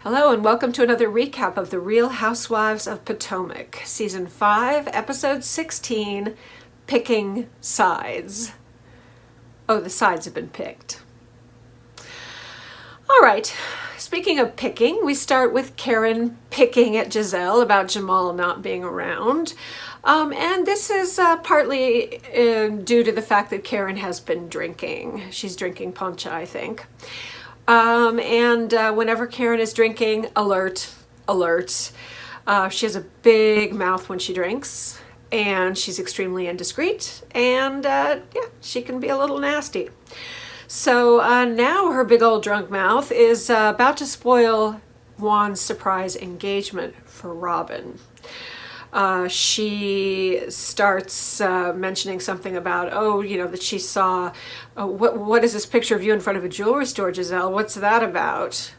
Hello and welcome to another recap of The Real Housewives of Potomac, Season 5, Episode 16, Picking Sides. Oh, the sides have been picked. All right, speaking of picking, we start with Karen picking at Gizelle about Jamal not being around. And this is partly due to the fact that Karen has been drinking. She's drinking poncha, I think. Whenever Karen is drinking, alert. She has a big mouth when she drinks, and she's extremely indiscreet, and she can be a little nasty. So now her big old drunk mouth is about to spoil Juan's surprise engagement for Robyn. She starts mentioning something about, that she saw, what is this picture of you in front of a jewelry store, Gizelle? What's that about?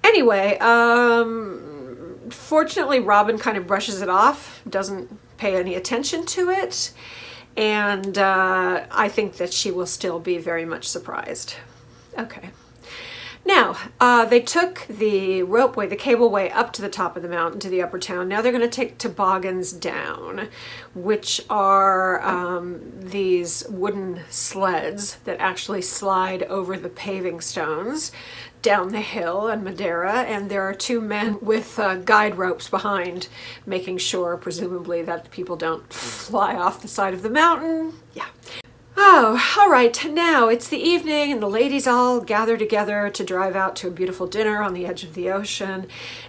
Anyway, fortunately, Robyn kind of brushes it off, doesn't pay any attention to it, and I think that she will still be very much surprised. Okay. Now, they took the ropeway, the cableway up to the top of the mountain to the upper town. Now they're going to take toboggans down, which are these wooden sleds that actually slide over the paving stones down the hill in Madeira. And there are two men with guide ropes behind, making sure, presumably, that people don't fly off the side of the mountain. Yeah. Oh, all right, now it's the evening and the ladies all gather together to drive out to a beautiful dinner on the edge of the ocean.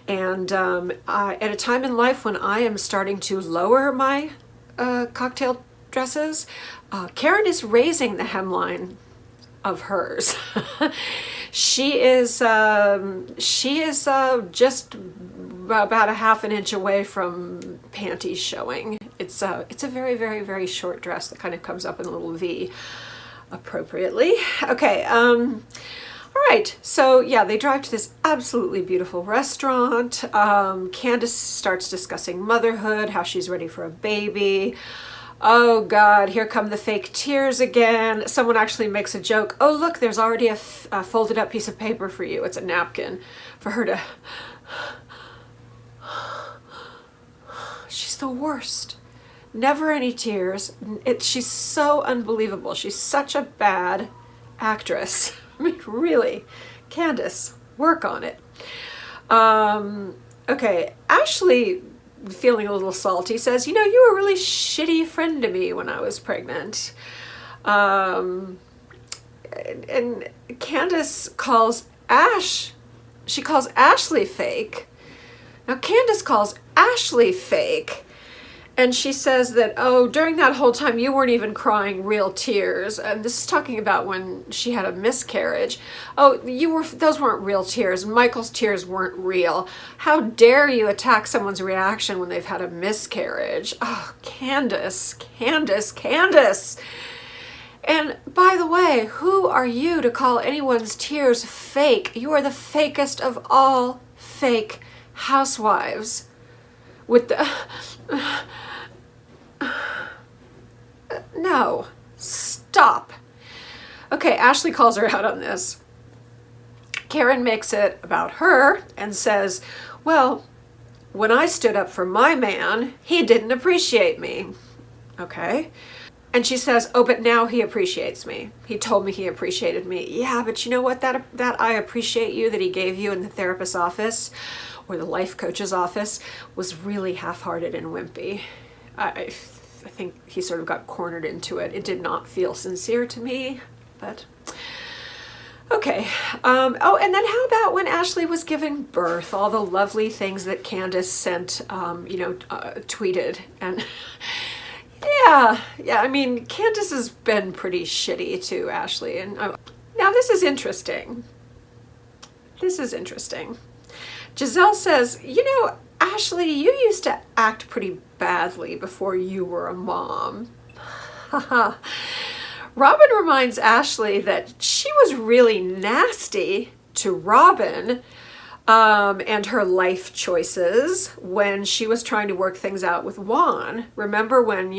And at a time in life when I am starting to lower my cocktail dresses, Karen is raising the hemline of hers. She is just about a half an inch away from panties showing. It's a very, very, very short dress that kind of comes up in a little V appropriately. Okay, all right, so yeah, they drive to this absolutely beautiful restaurant. Candiace starts discussing motherhood, how she's ready for a baby. Oh God, here come the fake tears again. Someone actually makes a joke. Oh look, there's already a folded up piece of paper for you. It's a napkin for her to... She's the worst. Never any tears. She's so unbelievable. She's such a bad actress. I mean, really. Candiace, work on it. Okay, Ashley, feeling a little salty, says, you were a really shitty friend to me when I was pregnant. And Candiace calls she calls Ashley fake. Now Candiace calls Ashley fake. And she says that, oh, during that whole time you weren't even crying real tears. And this is talking about when she had a miscarriage. Oh, those weren't real tears. Michael's tears weren't real. How dare you attack someone's reaction when they've had a miscarriage? Oh, Candiace. And by the way, who are you to call anyone's tears fake? You are the fakest of all fake housewives. With the... No, stop. Okay, Ashley calls her out on this. Karen makes it about her and says, well, when I stood up for my man, he didn't appreciate me. Okay. And she says, oh, but now he appreciates me. He told me he appreciated me. Yeah, but you know what? That I appreciate you that he gave you in the therapist's office or the life coach's office was really half-hearted and wimpy. I think he sort of got cornered into it. It did not feel sincere to me, but okay. Oh, and then how about when Ashley was giving birth, all the lovely things that Candiace sent, tweeted, and yeah, I mean, Candiace has been pretty shitty to Ashley, and now this is interesting. Gizelle says, Ashley, you used to act pretty badly before you were a mom. Robyn reminds Ashley that she was really nasty to Robyn and her life choices when she was trying to work things out with Juan. Remember when,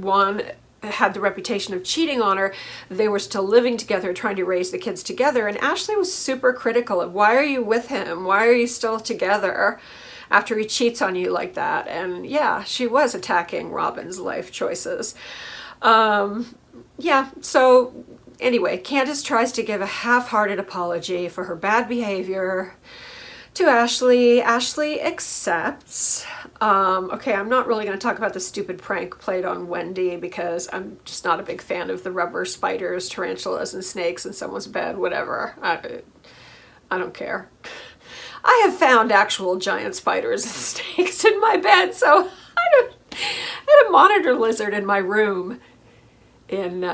Juan had the reputation of cheating on her, they were still living together, trying to raise the kids together. And Ashley was super critical of, why are you with him? Why are you still together after he cheats on you like that? And yeah, she was attacking Robyn's life choices. Yeah, so anyway, Candiace tries to give a half-hearted apology for her bad behavior to Ashley. Ashley accepts. Okay, I'm not really going to talk about the stupid prank played on Wendy because I'm just not a big fan of the rubber spiders, tarantulas, and snakes in someone's bed, whatever. I don't care. I have found actual giant spiders and snakes in my bed, so I had a monitor lizard in my room in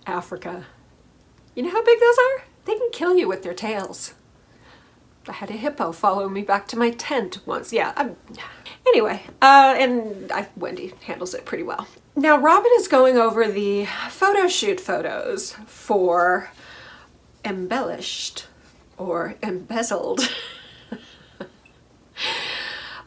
Africa. You know how big those are? They can kill you with their tails. I had a hippo follow me back to my tent once. Yeah, anyway, and Wendy handles it pretty well. Now, Robyn is going over the photo shoot photos for embellished or embezzled.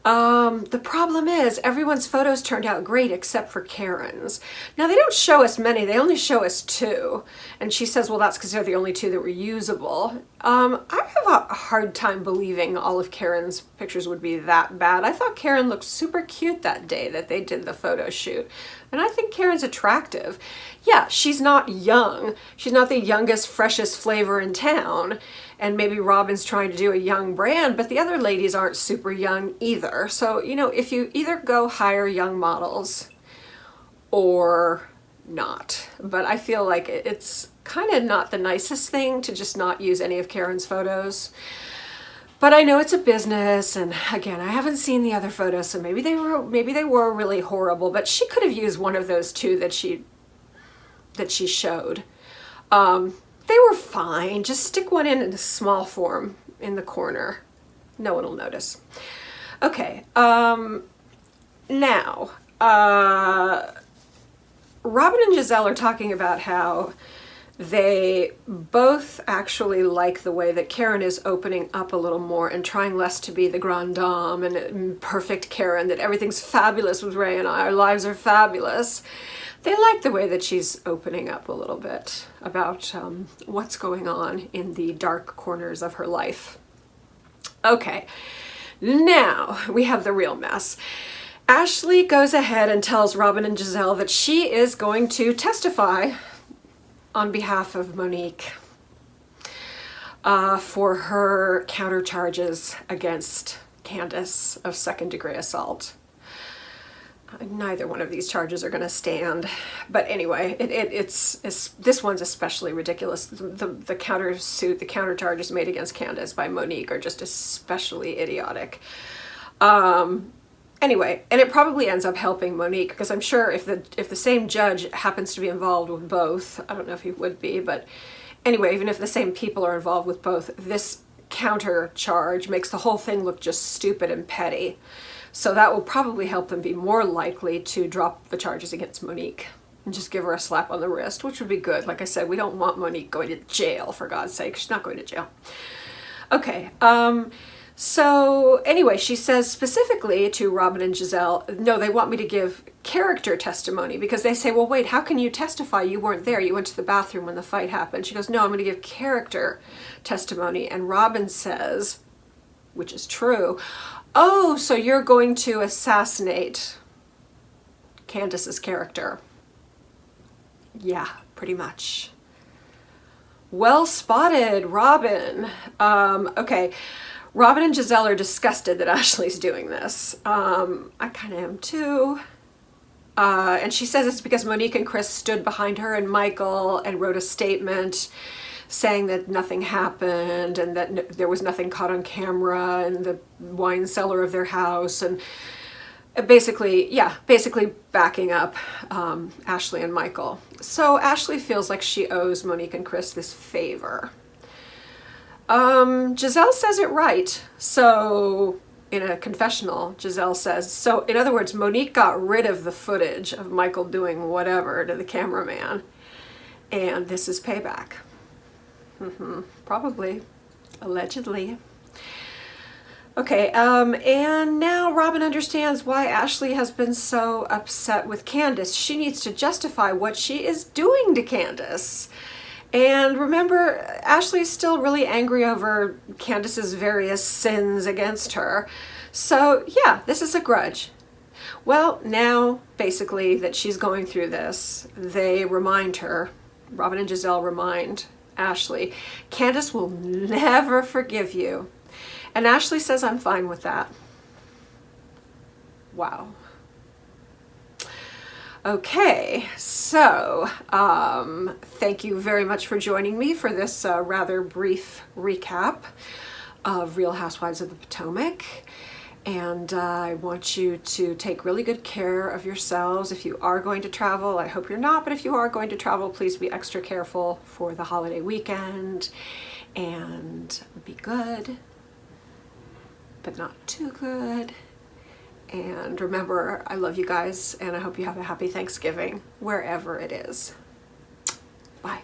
The problem is everyone's photos turned out great except for Karen's. Now, they don't show us many, they only show us 2. And she says, well, that's because they're the only 2 that were usable. I have a hard time believing all of Karen's pictures would be that bad. I thought Karen looked super cute that day that they did the photo shoot. And I think Karen's attractive. Yeah, she's not young. She's not the youngest, freshest flavor in town. And maybe Robyn's trying to do a young brand, but the other ladies aren't super young either. So, you know, if you either go hire young models or not. But I feel like it's kind of not the nicest thing to just not use any of Karen's photos. But I know it's a business, and again, I haven't seen the other photos, so maybe they were really horrible, but she could have used one of those 2 that she showed. They were fine. Just stick one in a small form in the corner. No one will notice. Okay. Now, Robyn and Gizelle are talking about how they both actually like the way that Karen is opening up a little more and trying less to be the grande dame and perfect Karen, that everything's fabulous with Ray and I, our lives are fabulous. They like the way that she's opening up a little bit about what's going on in the dark corners of her life. Okay, now we have the real mess. Ashley goes ahead and tells Robyn and Gizelle that she is going to testify on behalf of Monique for her counter charges against Candiace of second-degree assault. Neither one of these charges are going to stand, but anyway, it's this one's especially ridiculous. The counter charges made against Candiace by Monique are just especially idiotic. Anyway, and it probably ends up helping Monique, because I'm sure if the same judge happens to be involved with both, I don't know if he would be, but anyway, even if the same people are involved with both, this counter charge makes the whole thing look just stupid and petty. So that will probably help them be more likely to drop the charges against Monique and just give her a slap on the wrist, which would be good. Like I said, we don't want Monique going to jail, for God's sake. She's not going to jail. Okay, so anyway, she says specifically to Robyn and Gizelle, no, they want me to give character testimony, because they say, well, wait, how can you testify? You weren't there. You went to the bathroom when the fight happened. She goes, no, I'm going to give character testimony. And Robyn says, which is true, oh, so you're going to assassinate Candiace's character. Yeah, pretty much. Well spotted, Robyn. Okay, Robyn and Gizelle are disgusted that Ashley's doing this. I kind of am too. And she says it's because Monique and Chris stood behind her and Michael and wrote a statement saying that nothing happened and that there was nothing caught on camera in the wine cellar of their house, and basically backing up Ashley and Michael. So Ashley feels like she owes Monique and Chris this favor. Gizelle says it right. So in a confessional, Gizelle says, so in other words, Monique got rid of the footage of Michael doing whatever to the cameraman, and this is payback. Probably. Allegedly. Okay, and now Robyn understands why Ashley has been so upset with Candiace. She needs to justify what she is doing to Candiace. And remember, Ashley is still really angry over Candiace's various sins against her. So yeah, this is a grudge. Well, now basically that she's going through this, they remind her, Robyn and Gizelle remind Ashley, Candiace will never forgive you. And Ashley says, I'm fine with that. Wow. Okay, so thank you very much for joining me for this rather brief recap of Real Housewives of the Potomac. And I want you to take really good care of yourselves. If you are going to travel, I hope you're not, but if you are going to travel, please be extra careful for the holiday weekend and be good, but not too good. And remember, I love you guys, and I hope you have a happy Thanksgiving wherever it is. Bye.